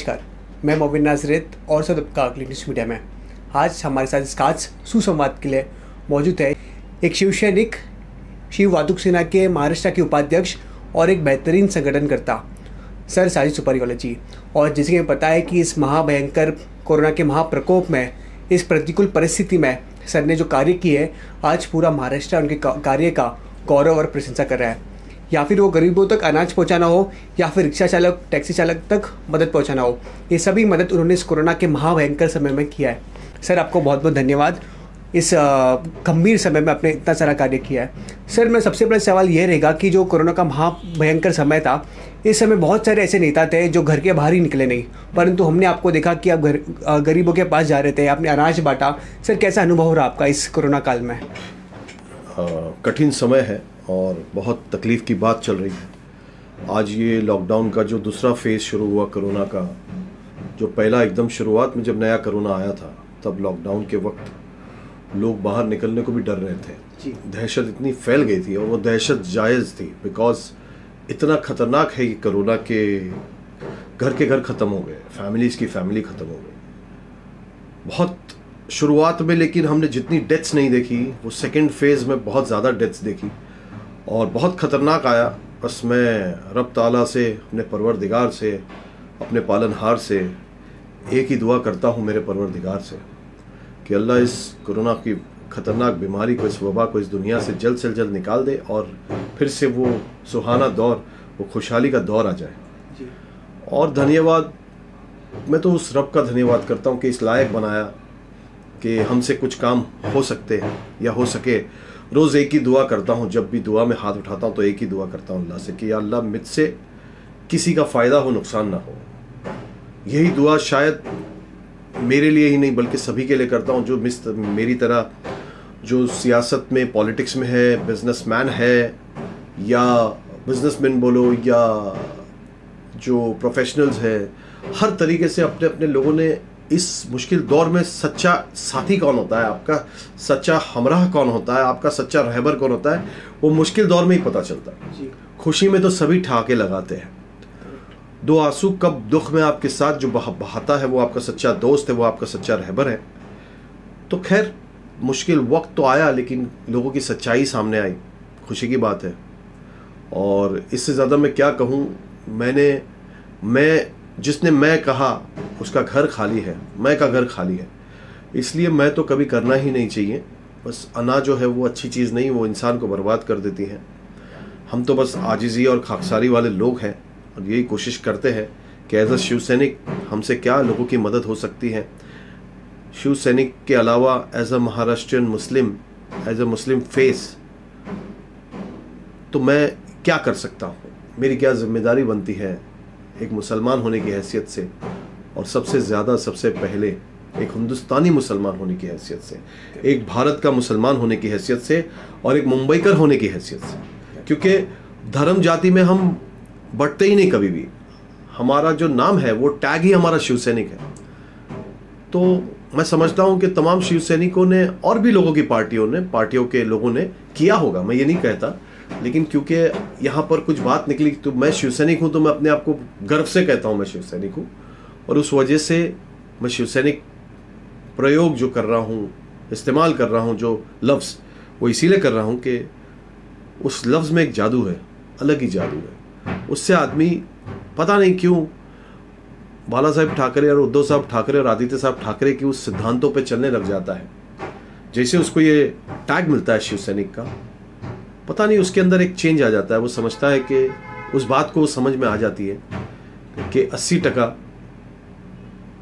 नमस्कार, मैं मोबिन नाजरेत और सदब का न्यूज़ मीडिया में। आज हमारे साथ इस खास सुसंवाद के लिए मौजूद है एक शिव सैनिक, शिव वादुक सेना के महाराष्ट्र के उपाध्यक्ष और एक बेहतरीन संगठनकर्ता सर साजिद सुपारीवाला जी। और जैसे कि हमें पता है कि इस महाभयंकर कोरोना के महाप्रकोप में, इस प्रतिकूल परिस्थिति में सर ने जो कार्य किए है, आज पूरा महाराष्ट्र उनके कार्य का गौरव और प्रशंसा कर रहा है। या फिर वो गरीबों तक अनाज पहुंचाना हो या फिर रिक्शा चालक, टैक्सी चालक तक मदद पहुंचाना हो, ये सभी मदद उन्होंने इस कोरोना के महाभयंकर समय में किया है। सर, आपको बहुत बहुत धन्यवाद। इस गंभीर समय में आपने इतना सारा कार्य किया है। सर, मैं सबसे पहले सवाल ये रहेगा कि जो कोरोना का महाभयंकर समय था, इस समय बहुत सारे ऐसे नेता थे जो घर के बाहर ही निकले नहीं, परंतु हमने आपको देखा कि आप गरीबों के पास जा रहे थे, आपने अनाज बांटा। सर, कैसा अनुभव हो रहा आपका इस कोरोना काल में? कठिन समय है और बहुत तकलीफ़ की बात चल रही है। आज ये लॉकडाउन का जो दूसरा फेज़ शुरू हुआ कोरोना का, जो पहला एकदम शुरुआत में जब नया कोरोना आया था, तब लॉकडाउन के वक्त लोग बाहर निकलने को भी डर रहे थे। दहशत इतनी फैल गई थी और वो दहशत जायज़ थी, बिकॉज इतना ख़तरनाक है कि कोरोना के घर ख़त्म हो गए, फैमिलीज़ की फैमिली ख़त्म हो गई बहुत शुरुआत में। लेकिन हमने जितनी डेथ्स नहीं देखी, वो सेकेंड फेज़ में बहुत ज़्यादा डेथ्स देखी और बहुत ख़तरनाक आया। बस मैं रब ताला से, अपने परवरदिगार से, अपने पालनहार से एक ही दुआ करता हूँ, मेरे परवरदिगार से, कि अल्लाह इस कोरोना की ख़तरनाक बीमारी को, इस वबा को इस दुनिया से जल्द निकाल दे और फिर से वो सुहाना दौर, वो खुशहाली का दौर आ जाए। और धन्यवाद, मैं तो उस रब का धन्यवाद करता हूँ कि इस लायक बनाया कि हमसे कुछ काम हो सकते हैं या हो सके। रोज़ एक ही दुआ करता हूँ, जब भी दुआ में हाथ उठाता हूँ तो एक ही दुआ करता हूँ अल्लाह से कि या अल्लाह, मुझसे किसी का फ़ायदा हो, नुकसान ना हो। यही दुआ शायद मेरे लिए ही नहीं बल्कि सभी के लिए करता हूँ जो मेरी तरह जो सियासत में, पॉलिटिक्स में है, बिजनेसमैन है या बिजनेसमैन बोलो या जो प्रोफेशनल्स है, हर तरीके से अपने अपने लोगों ने इस मुश्किल दौर में सच्चा साथी कौन होता है, आपका सच्चा हमराह कौन होता है, आपका सच्चा रहबर कौन होता है, वो मुश्किल दौर में ही पता चलता है। खुशी में तो सभी ठहाके लगाते हैं, दो आंसू कब दुख में आपके साथ जो बहाता है वो आपका सच्चा दोस्त है, वो आपका सच्चा रहबर है। तो खैर, मुश्किल वक्त तो आया लेकिन लोगों की सच्चाई सामने आई, खुशी की बात है। और इससे ज़्यादा मैं क्या कहूँ, जिसने मैं कहा उसका घर खाली है, मैं का घर खाली है, इसलिए मैं तो कभी करना ही नहीं चाहिए। बस अना जो है वो अच्छी चीज़ नहीं, वो इंसान को बर्बाद कर देती है। हम तो बस आजिज़ी और खाकसारी वाले लोग हैं और यही कोशिश करते हैं कि एज अ शिव सैनिक हमसे क्या लोगों की मदद हो सकती है। शिव सैनिक के अलावा as a Maharashtrian Muslim, as a Muslim face, तो मैं क्या कर सकता हूँ, मेरी क्या जिम्मेदारी बनती है एक मुसलमान होने की हैसियत से, और सबसे ज़्यादा सबसे पहले एक हिंदुस्तानी मुसलमान होने की हैसियत से, एक भारत का मुसलमान होने की हैसियत से और एक मुंबईकर होने की हैसियत से। क्योंकि धर्म जाति में हम बढ़ते ही नहीं कभी भी, हमारा जो नाम है वो टैग ही हमारा शिव सैनिक है। तो मैं समझता हूँ कि तमाम शिव सैनिकों ने और भी लोगों की पार्टियों के लोगों ने किया होगा, मैं ये नहीं कहता, लेकिन क्योंकि यहाँ पर कुछ बात निकली तो मैं शिव सैनिक हूँ, तो मैं अपने आप को गर्व से कहता हूँ मैं शिव सैनिक हूँ। और उस वजह से मैं शिव सैनिक प्रयोग जो कर रहा हूँ, इस्तेमाल कर रहा हूँ जो लफ्ज़, वो इसीलिए कर रहा हूँ कि उस लफ्ज़ में एक जादू है, अलग ही जादू है। उससे आदमी पता नहीं क्यों बाला साहब ठाकरे और उद्धव साहब ठाकरे और आदित्य साहब ठाकरे की उस सिद्धांतों पे चलने लग जाता है। जैसे उसको ये टैग मिलता है शिव सैनिक का, पता नहीं उसके अंदर एक चेंज आ जाता है। वो समझता है कि उस बात को समझ में आ जाती है कि 80%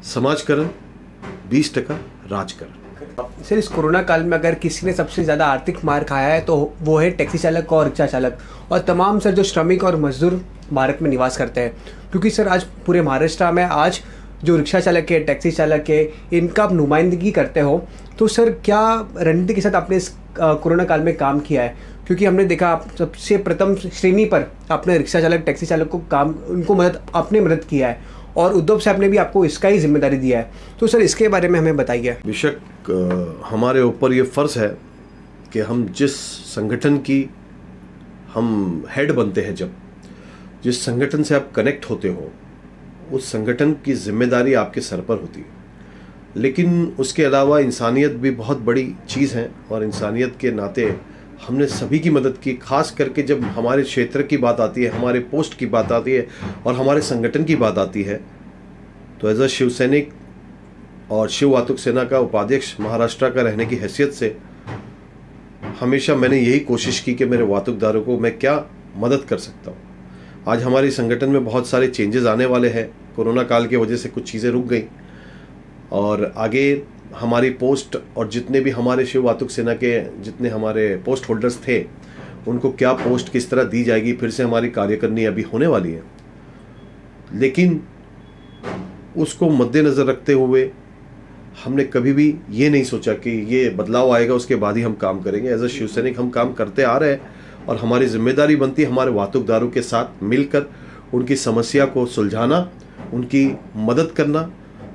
समाजकरण, 20% राजकरण। सर, इस कोरोना काल में अगर किसी ने सबसे ज़्यादा आर्थिक मार खाया है तो वो है टैक्सी चालक और रिक्शा चालक और तमाम सर जो श्रमिक और मजदूर भारत में निवास करते हैं। क्योंकि सर आज पूरे महाराष्ट्र में आज जो रिक्शा चालक है, टैक्सी चालक है, इनका आप नुमाइंदगी करते हो, तो सर क्या रणनीति के साथ आपने इस कोरोना काल में काम किया है? क्योंकि हमने देखा आप सबसे प्रथम श्रेणी पर आपने रिक्शा चालक, टैक्सी चालक को उनको आपने मदद किया है और उद्धव साहब ने भी आपको इसका ही जिम्मेदारी दिया है। तो सर इसके बारे में हमें बताइए। बेशक हमारे ऊपर ये फ़र्ज़ है कि हम जिस संगठन की हम हेड बनते हैं, जब जिस संगठन से आप कनेक्ट होते हो उस संगठन की जिम्मेदारी आपके सर पर होती है, लेकिन उसके अलावा इंसानियत भी बहुत बड़ी चीज़ है और इंसानियत के नाते हमने सभी की मदद की। खास करके जब हमारे क्षेत्र की बात आती है, हमारे पोस्ट की बात आती है और हमारे संगठन की बात आती है, तो एज अ शिव सैनिक और शिव वातुक सेना का उपाध्यक्ष महाराष्ट्र का रहने की हैसियत से हमेशा मैंने यही कोशिश की कि मेरे वातुकदारों को मैं क्या मदद कर सकता हूँ। आज हमारे संगठन में बहुत सारे चेंजेस आने वाले हैं। कोरोना काल की वजह से कुछ चीज़ें रुक गई और आगे हमारी पोस्ट और जितने भी हमारे शिव वातुक सेना के जितने हमारे पोस्ट होल्डर्स थे उनको क्या पोस्ट किस तरह दी जाएगी, फिर से हमारी कार्यकारिणी अभी होने वाली है। लेकिन उसको मद्देनज़र रखते हुए हमने कभी भी ये नहीं सोचा कि ये बदलाव आएगा उसके बाद ही हम काम करेंगे। एज अ शिव सैनिक हम काम करते आ रहे हैं और हमारी जिम्मेदारी बनती है हमारे वातुकदारों के साथ मिलकर उनकी समस्या को सुलझाना, उनकी मदद करना।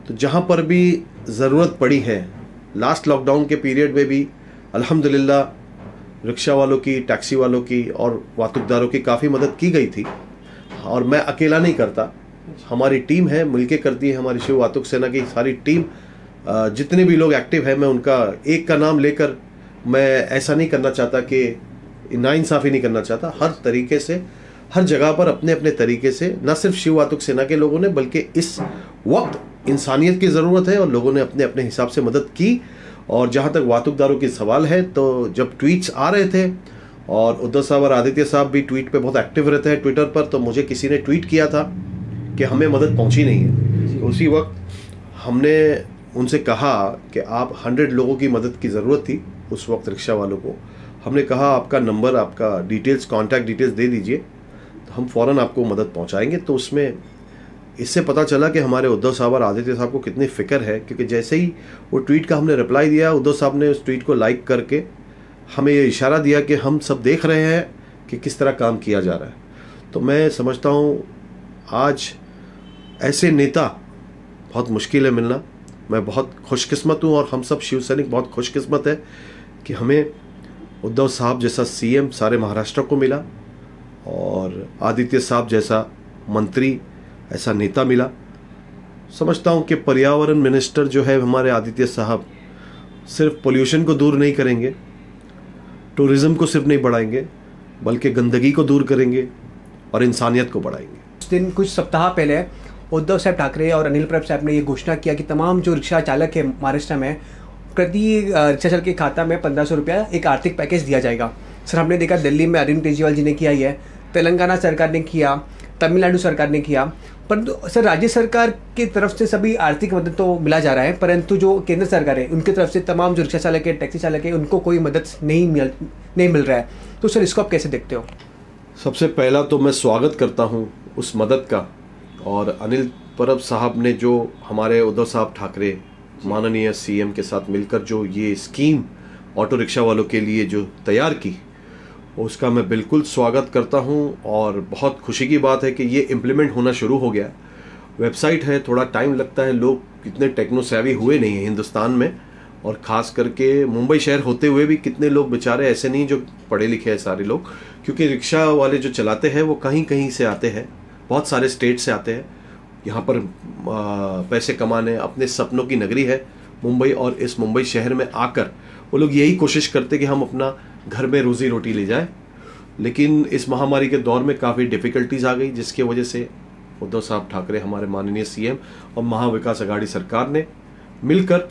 तो जहाँ पर भी ज़रूरत पड़ी है, लास्ट लॉकडाउन के पीरियड में भी अल्हम्दुलिल्लाह रिक्शा वालों की, टैक्सी वालों की और वातुकदारों की काफ़ी मदद की गई थी। और मैं अकेला नहीं करता, हमारी टीम है, मिलके करती है। हमारी शिव वातुक सेना की सारी टीम, जितने भी लोग एक्टिव है, मैं उनका एक का नाम लेकर मैं ऐसा नहीं करना चाहता कि नाइंसाफ़ी नहीं करना चाहता। हर तरीके से, हर जगह पर अपने अपने तरीके से, न सिर्फ शिव वातुक सेना के लोगों ने बल्कि इस वक्त इंसानियत की ज़रूरत है और लोगों ने अपने अपने हिसाब से मदद की। और जहाँ तक वातुकदारों की सवाल है, तो जब ट्वीट्स आ रहे थे और उद्धव साहब और आदित्य साहब भी ट्वीट पे बहुत एक्टिव रहते हैं ट्विटर पर, तो मुझे किसी ने ट्वीट किया था कि हमें मदद पहुँची नहीं है। तो उसी वक्त हमने उनसे कहा कि आप 100 लोगों की मदद की ज़रूरत थी उस वक्त रिक्शा वालों को। हमने कहा आपका नंबर, आपका डिटेल्स, कॉन्टैक्ट डिटेल्स दे दीजिए, तो हम फ़ौरन आपको मदद पहुंचाएंगे। तो उसमें इससे पता चला कि हमारे उद्धव साहब और आदित्य साहब को कितनी फ़िक्र है, क्योंकि जैसे ही वो ट्वीट का हमने रिप्लाई दिया, उद्धव साहब ने उस ट्वीट को लाइक करके हमें ये इशारा दिया कि हम सब देख रहे हैं कि किस तरह काम किया जा रहा है। तो मैं समझता हूँ आज ऐसे नेता बहुत मुश्किल है मिलना। मैं बहुत खुशकिस्मत हूँ और हम सब शिव सैनिक बहुत खुशकिस्मत है कि हमें उद्धव साहब जैसा सीएम सारे महाराष्ट्र को मिला और आदित्य साहब जैसा मंत्री, ऐसा नेता मिला। समझता हूँ कि पर्यावरण मिनिस्टर जो है हमारे आदित्य साहब सिर्फ पोल्यूशन को दूर नहीं करेंगे, टूरिज़्म को सिर्फ नहीं बढ़ाएंगे, बल्कि गंदगी को दूर करेंगे और इंसानियत को बढ़ाएंगे। कुछ सप्ताह पहले उद्धव साहब ठाकरे और अनिल परब साहब ने ये घोषणा किया कि तमाम जो रिक्शा चालक है महाराष्ट्र में, प्रति रिक्शा चालक के खाता में 1500 रुपया एक आर्थिक पैकेज दिया जाएगा। सर, हमने देखा दिल्ली में अरविंद केजरीवाल जी ने किया है, तेलंगाना सरकार ने किया, तमिलनाडु सरकार ने किया, परंतु सर राज्य सरकार की तरफ से सभी आर्थिक मदद तो मिला जा रहा है, परंतु जो केंद्र सरकार है उनकी तरफ से तमाम जो रिक्शा चालक है, टैक्सी चालक है, उनको कोई मदद नहीं मिल रहा है। तो सर इसको आप कैसे देखते हो? सबसे पहला तो मैं स्वागत करता हूँ उस मदद का। और अनिल परब साहब ने जो हमारे उद्धव साहब ठाकरे माननीय सीएम के साथ मिलकर जो ये स्कीम ऑटो रिक्शा वालों के लिए जो तैयार की, उसका मैं बिल्कुल स्वागत करता हूं। और बहुत खुशी की बात है कि ये इम्प्लीमेंट होना शुरू हो गया। वेबसाइट है, थोड़ा टाइम लगता है, लोग इतने टेक्नो सेवी हुए नहीं हैं हिंदुस्तान में, और ख़ास करके मुंबई शहर होते हुए भी कितने लोग बेचारे ऐसे नहीं जो पढ़े लिखे हैं सारे लोग, क्योंकि रिक्शा वाले जो चलाते हैं वो कहीं कहीं से आते हैं, बहुत सारे स्टेट से आते हैं यहाँ पर पैसे कमाने। अपने सपनों की नगरी है मुंबई, और इस मुंबई शहर में आकर वो लोग यही कोशिश करते कि हम अपना घर में रोज़ी रोटी ले जाए। लेकिन इस महामारी के दौर में काफ़ी डिफ़िकल्टीज आ गई, जिसके वजह से उद्धव साहब ठाकरे हमारे माननीय सीएम और महाविकास अघाड़ी सरकार ने मिलकर,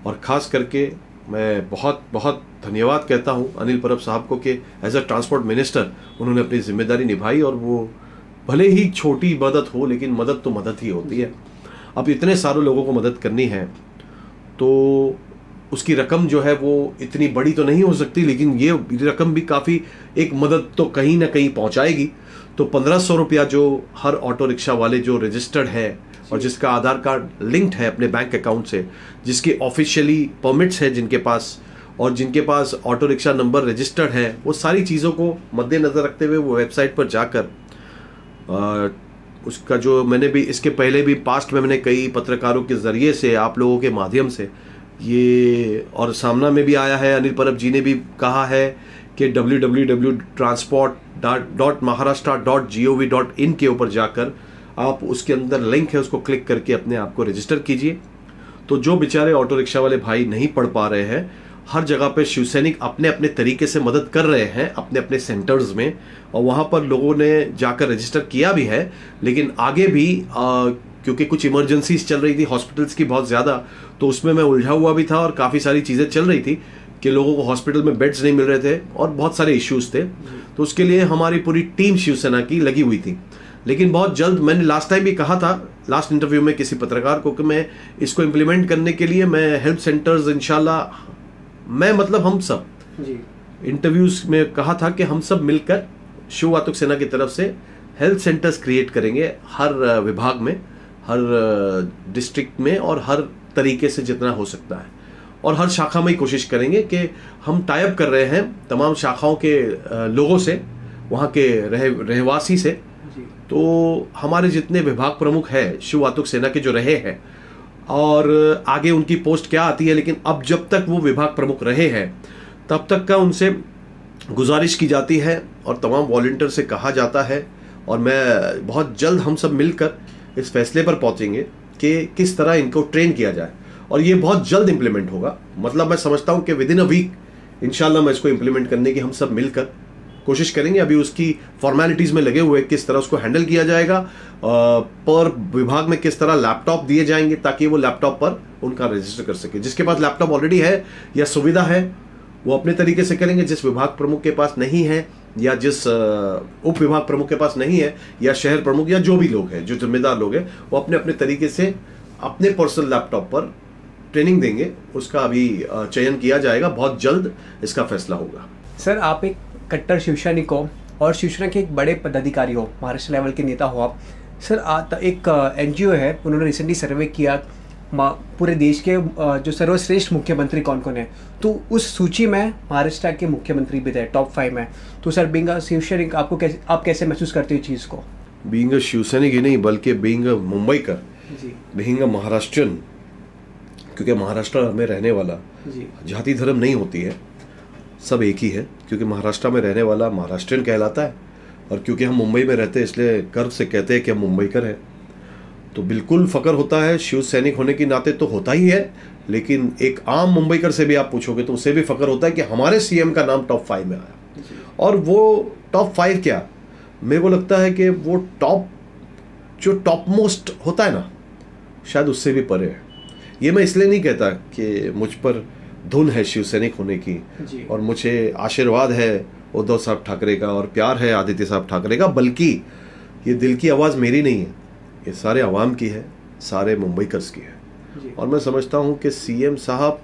और ख़ास करके मैं बहुत बहुत धन्यवाद कहता हूँ अनिल परब साहब को कि एज अ ट्रांसपोर्ट मिनिस्टर उन्होंने अपनी जिम्मेदारी निभाई। और वो भले ही छोटी मदद हो, लेकिन मदद तो मदद ही होती है। अब इतने सारे लोगों को मदद करनी है तो उसकी रकम जो है वो इतनी बड़ी तो नहीं हो सकती, लेकिन ये रकम भी काफ़ी एक मदद तो कहीं ना कहीं पहुंचाएगी। तो 1500 रुपया जो हर ऑटो रिक्शा वाले जो रजिस्टर्ड है और जिसका आधार कार्ड लिंक्ड है अपने बैंक अकाउंट से, जिसकी ऑफिशियली परमिट्स है जिनके पास, और जिनके पास ऑटो रिक्शा नंबर रजिस्टर्ड है, वो सारी चीज़ों को मद्देनज़र रखते हुए वो वेबसाइट पर जाकर उसका जो मैंने भी इसके पहले भी पास्ट में मैंने कई पत्रकारों के ज़रिए से, आप लोगों के माध्यम से ये, और सामना में भी आया है, अनिल परब जी ने भी कहा है कि www.transport.maharashtra.gov.in के ऊपर जाकर आप उसके अंदर लिंक है, उसको क्लिक करके अपने आप को रजिस्टर कीजिए। तो जो बेचारे ऑटो रिक्शा वाले भाई नहीं पढ़ पा रहे हैं, हर जगह पे शिव सैनिक अपने अपने तरीके से मदद कर रहे हैं अपने अपने सेंटर्स में, और वहाँ पर लोगों ने जाकर रजिस्टर किया भी है। लेकिन आगे भी क्योंकि कुछ इमरजेंसीज चल रही थी हॉस्पिटल्स की बहुत ज़्यादा, तो उसमें मैं उलझा हुआ भी था और काफ़ी सारी चीज़ें चल रही थी कि लोगों को हॉस्पिटल में बेड्स नहीं मिल रहे थे और बहुत सारे इश्यूज थे। तो उसके लिए हमारी पूरी टीम शिवसेना की लगी हुई थी। लेकिन बहुत जल्द, मैंने लास्ट टाइम भी कहा था लास्ट इंटरव्यू में किसी पत्रकार को, कि मैं इसको इम्प्लीमेंट करने के लिए मैं हेल्थ सेंटर्स इंशाल्लाह, मैं मतलब हम सब इंटरव्यूज में कहा था कि हम सब मिलकर शिव वातुक सेना की तरफ से हेल्थ सेंटर्स क्रिएट करेंगे हर विभाग में, हर डिस्ट्रिक्ट में, और हर तरीके से जितना हो सकता है, और हर शाखा में ही कोशिश करेंगे कि हम टाई अप कर रहे हैं तमाम शाखाओं के लोगों से, वहाँ के रहवासी से। तो हमारे जितने विभाग प्रमुख हैं शिव वातुक सेना के जो रहे हैं, और आगे उनकी पोस्ट क्या आती है, लेकिन अब जब तक वो विभाग प्रमुख रहे हैं तब तक का उनसे गुजारिश की जाती है और तमाम वॉलंटियर से कहा जाता है, और मैं बहुत जल्द हम सब मिलकर इस फैसले पर पहुंचेंगे कि किस तरह इनको ट्रेन किया जाए, और ये बहुत जल्द इंप्लीमेंट होगा। मतलब मैं समझता हूं कि विद इन अ वीक इंशाल्लाह मैं इसको इंप्लीमेंट करने की हम सब मिलकर कोशिश करेंगे। अभी उसकी फॉर्मेलिटीज में लगे हुए, किस तरह उसको हैंडल किया जाएगा, पर विभाग में किस तरह लैपटॉप दिए जाएंगे ताकि वो लैपटॉप पर उनका रजिस्टर कर सके। जिसके पास लैपटॉप ऑलरेडी है या सुविधा है वो अपने तरीके से करेंगे, जिस विभाग प्रमुख के पास नहीं है या जिस उप विभाग प्रमुख के पास नहीं है या शहर प्रमुख या जो भी लोग हैं, जो जिम्मेदार लोग हैं, वो अपने अपने तरीके से अपने पर्सनल लैपटॉप पर ट्रेनिंग देंगे। उसका अभी चयन किया जाएगा, बहुत जल्द इसका फैसला होगा। सर, आप एक कट्टर शिवसैनिक हो और शिवसेना के एक बड़े पदाधिकारी हो, महाराष्ट्र लेवल के नेता हो आप। सर, एक NGO है, उन्होंने रिसेंटली सर्वे किया पूरे देश के जो सर्वश्रेष्ठ मुख्यमंत्री कौन कौन है, तो उस सूची में महाराष्ट्र के मुख्यमंत्री भी थे, टॉप 5 में। तो सर, बीइंग अ शिवसैनिक आप कैसे महसूस करते हो चीज़ को? बीइंग अ शिवसैनिक ही नहीं, बल्कि being a Mumbaikar, being a Maharashtrian, क्योंकि महाराष्ट्र में रहने वाला जाति धर्म नहीं होती है, सब एक ही है। क्योंकि महाराष्ट्र में रहने वाला महाराष्ट्रियन कहलाता है, और क्योंकि हम मुंबई में रहते हैं इसलिए गर्व से कहते हैं कि हम मुंबईकर हैं। तो बिल्कुल फ़ख्र होता है, शिव सैनिक होने के नाते तो होता ही है, लेकिन एक आम मुंबईकर से भी आप पूछोगे तो उसे भी फ़ख्र होता है कि हमारे CM का नाम टॉप 5 में आया। और वो टॉप 5 क्या, मेरे को लगता है कि वो जो टॉप मोस्ट होता है ना, शायद उससे भी परे है। ये मैं इसलिए नहीं कहता कि मुझ पर धुन है शिव सैनिक होने की और मुझे आशीर्वाद है उद्धव साहब ठाकरे का और प्यार है आदित्य साहब ठाकरे का, बल्कि ये दिल की आवाज़ मेरी नहीं है, ये सारे आवाम की है, सारे मुंबईकर्स की है। और मैं समझता हूँ कि CM साहब,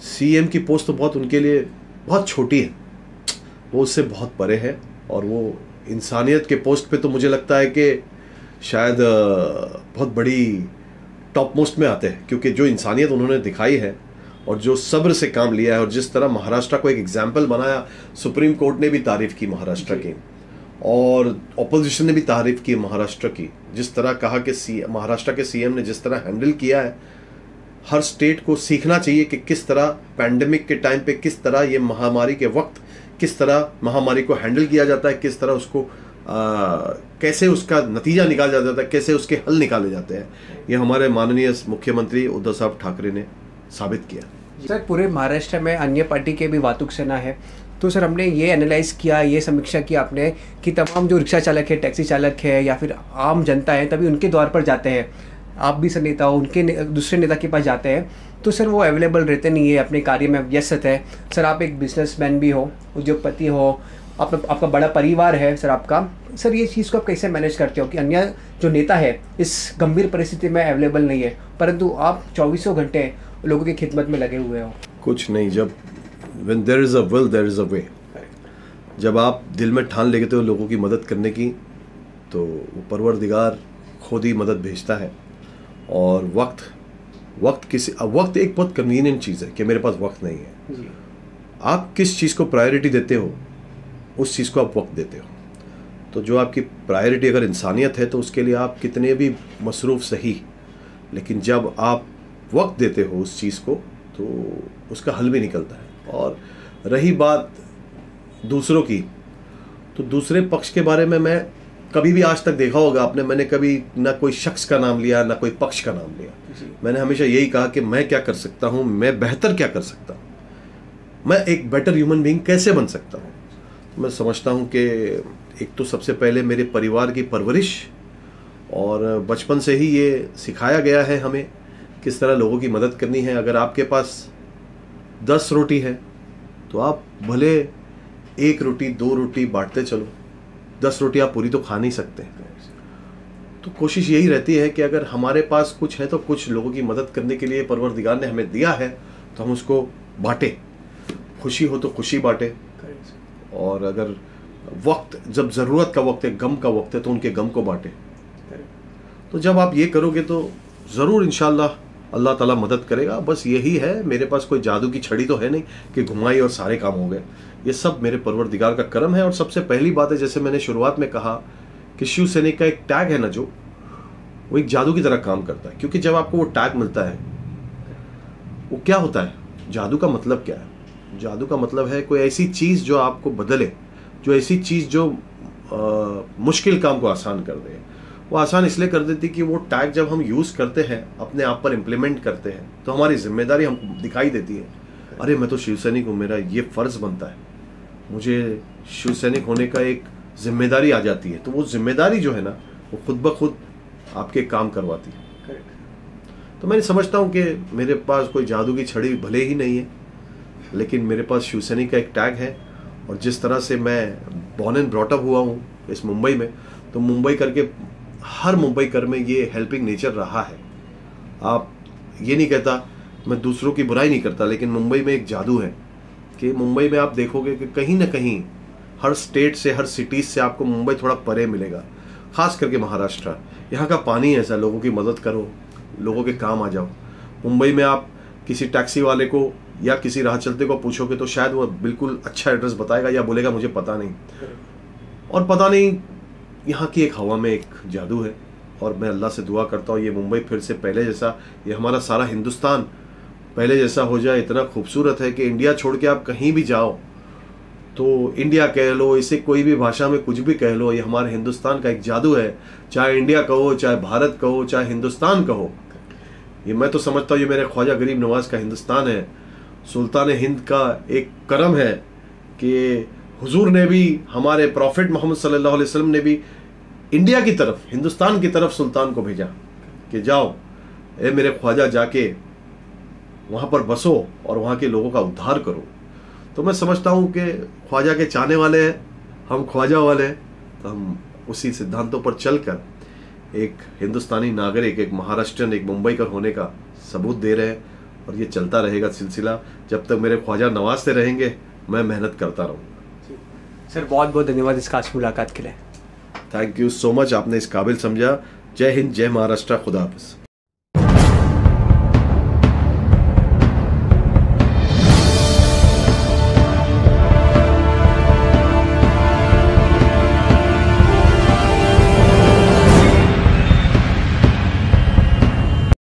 CM की पोस्ट तो बहुत उनके लिए बहुत छोटी है, वो उससे बहुत परे है, और वो इंसानियत के पोस्ट पे तो मुझे लगता है कि शायद बहुत बड़ी टॉप मोस्ट में आते हैं। क्योंकि जो इंसानियत उन्होंने दिखाई है और जो सब्र से काम लिया है, और जिस तरह महाराष्ट्र को एक एग्जाम्पल बनाया, सुप्रीम कोर्ट ने भी तारीफ की महाराष्ट्र की और ऑपोजिशन ने भी तारीफ की महाराष्ट्र की। जिस तरह कहा कि महाराष्ट्र के CM ने जिस तरह हैंडल किया है, हर स्टेट को सीखना चाहिए कि किस तरह पैंडेमिक के टाइम पे, किस तरह ये महामारी के वक्त, किस तरह महामारी को हैंडल किया जाता है, किस तरह उसको कैसे उसका नतीजा निकाला जाता है, कैसे उसके हल निकाले जाते हैं। ये हमारे माननीय मुख्यमंत्री उद्धव साहब ठाकरे ने साबित किया। सर, पूरे महाराष्ट्र में अन्य पार्टी के भी वातुक सेना है, तो सर हमने ये एनालाइज किया, ये समीक्षा की आपने कि तमाम जो रिक्शा चालक है, टैक्सी चालक है या फिर आम जनता है, तभी उनके द्वार पर जाते हैं। आप भी सर नेता हो, उनके दूसरे नेता के पास जाते हैं, तो सर वो अवेलेबल रहते नहीं है, अपने कार्य में व्यस्त है। सर, आप एक बिजनेसमैन भी हो, उद्योगपति हो, आपका बड़ा परिवार है सर आपका। सर, ये चीज़ को आप कैसे मैनेज करते हो कि अन्य जो नेता है इस गंभीर परिस्थिति में अवेलेबल नहीं है, परंतु आप 24 घंटे लोगों की खिदमत में लगे हुए हो? कुछ नहीं, जब when there is a will there is a way, जब आप दिल में ठान लेते हो लोगों की मदद करने की, तो वो परवरदिगार खुद ही मदद भेजता है। और वक्त एक बहुत कन्वीनियंट चीज़ है कि मेरे पास वक्त नहीं है। आप किस चीज़ को प्रायोरिटी देते हो, उस चीज़ को आप वक्त देते हो। तो जो आपकी प्रायोरिटी अगर इंसानियत है तो उसके लिए आप कितने भी मसरूफ़ सही, लेकिन जब आप वक्त देते हो उस चीज़ को तो उसका हल भी निकलता है। और रही बात दूसरों की, तो दूसरे पक्ष के बारे में मैं कभी भी आज तक देखा होगा आपने, मैंने कभी ना कोई शख्स का नाम लिया ना कोई पक्ष का नाम लिया। मैंने हमेशा यही कहा कि मैं क्या कर सकता हूं, मैं बेहतर क्या कर सकता हूं, मैं एक बेटर ह्यूमन बीइंग कैसे बन सकता हूं। तो मैं समझता हूं कि एक तो सबसे पहले मेरे परिवार की परवरिश, और बचपन से ही ये सिखाया गया है हमें किस तरह लोगों की मदद करनी है। अगर आपके पास 10 रोटी है तो आप भले 1 रोटी 2 रोटी बांटते चलो, 10 रोटी आप पूरी तो खा नहीं सकते। तो कोशिश यही रहती है कि अगर हमारे पास कुछ है तो कुछ लोगों की मदद करने के लिए परवरदिगार ने हमें दिया है तो हम उसको बांटे। खुशी हो तो खुशी बांटे, और अगर वक्त जब ज़रूरत का वक्त है, गम का वक्त है, तो उनके गम को बांटे। तो जब आप ये करोगे तो ज़रूर इंशाल्लाह अल्लाह ताला मदद करेगा। बस यही है, मेरे पास कोई जादू की छड़ी तो है नहीं कि घुमाई और सारे काम हो गए। ये सब मेरे परवरदिगार का करम है। और सबसे पहली बात है, जैसे मैंने शुरुआत में कहा कि शिव सैनिक का एक टैग है ना, जो वो एक जादू की तरह काम करता है। क्योंकि जब आपको वो टैग मिलता है, वो क्या होता है, जादू का मतलब क्या है? जादू का मतलब है कोई ऐसी चीज़ जो आपको बदले, जो ऐसी चीज़ जो मुश्किल काम को आसान कर दे। वो आसान इसलिए कर देती कि वो टैग जब हम यूज़ करते हैं, अपने आप पर इम्प्लीमेंट करते हैं, तो हमारी जिम्मेदारी हमको दिखाई देती है। अरे मैं तो शिव सैनिक हूँ, मेरा ये फ़र्ज़ बनता है, मुझे शिव सैनिक होने का एक जिम्मेदारी आ जाती है। तो वो जिम्मेदारी जो है ना, वो खुद ब खुद आपके काम करवाती है। तो मैं समझता हूँ कि मेरे पास कोई जादू की छड़ी भले ही नहीं है, लेकिन मेरे पास शिव सैनिक का एक टैग है। और जिस तरह से मैं बॉर्न एंड ब्रॉट अप हुआ हूँ इस मुंबई में, तो मुंबई करके हर मुंबई कर में ये हेल्पिंग नेचर रहा है। आप ये नहीं कहता, मैं दूसरों की बुराई नहीं करता, लेकिन मुंबई में एक जादू है कि मुंबई में आप देखोगे कि कहीं ना कहीं हर स्टेट से, हर सिटीज़ से आपको मुंबई थोड़ा परे मिलेगा। ख़ास करके महाराष्ट्र, यहाँ का पानी ऐसा, लोगों की मदद करो, लोगों के काम आ जाओ। मुंबई में आप किसी टैक्सी वाले को या किसी राह चलते को पूछोगे तो शायद वो बिल्कुल अच्छा एड्रेस बताएगा या बोलेगा मुझे पता नहीं। और पता नहीं, यहाँ की एक हवा में एक जादू है। और मैं अल्लाह से दुआ करता हूँ ये मुंबई फिर से पहले जैसा, ये हमारा सारा हिंदुस्तान पहले जैसा हो जाए। इतना खूबसूरत है कि इंडिया छोड़ के आप कहीं भी जाओ तो इंडिया कह लो, इसे कोई भी भाषा में कुछ भी कह लो, ये हमारे हिंदुस्तान का एक जादू है। चाहे इंडिया कहो, चाहे भारत कहो, चाहे हिंदुस्तान कहो, ये मैं तो समझता हूँ ये मेरे ख्वाजा गरीब नवाज का हिंदुस्तान है। सुल्तान हिंद का एक करम है कि हुजूर ने भी, हमारे प्रॉफिट मोहम्मद सल्लल्लाहु अलैहि वसल्लम ने भी इंडिया की तरफ, हिंदुस्तान की तरफ सुल्तान को भेजा कि जाओ ए मेरे ख्वाजा, जाके वहाँ पर बसो और वहाँ के लोगों का उद्धार करो। तो मैं समझता हूँ कि ख्वाजा के चाहने वाले हैं, हम ख्वाजा वाले हैं, तो हम उसी सिद्धांतों पर चलकर एक हिंदुस्तानी नागरिक, एक महाराष्ट्रियन, एक मुंबईकर होने का सबूत दे रहे हैं। और ये चलता रहेगा सिलसिला, जब तक मेरे ख्वाजा नवाजते रहेंगे मैं मेहनत करता रहूँगा। सर बहुत बहुत धन्यवाद इस खास मुलाकात के लिए। थैंक यू सो मच, आपने इस काबिल समझा। जय हिंद, जय महाराष्ट्र, खुदा हाफिज़।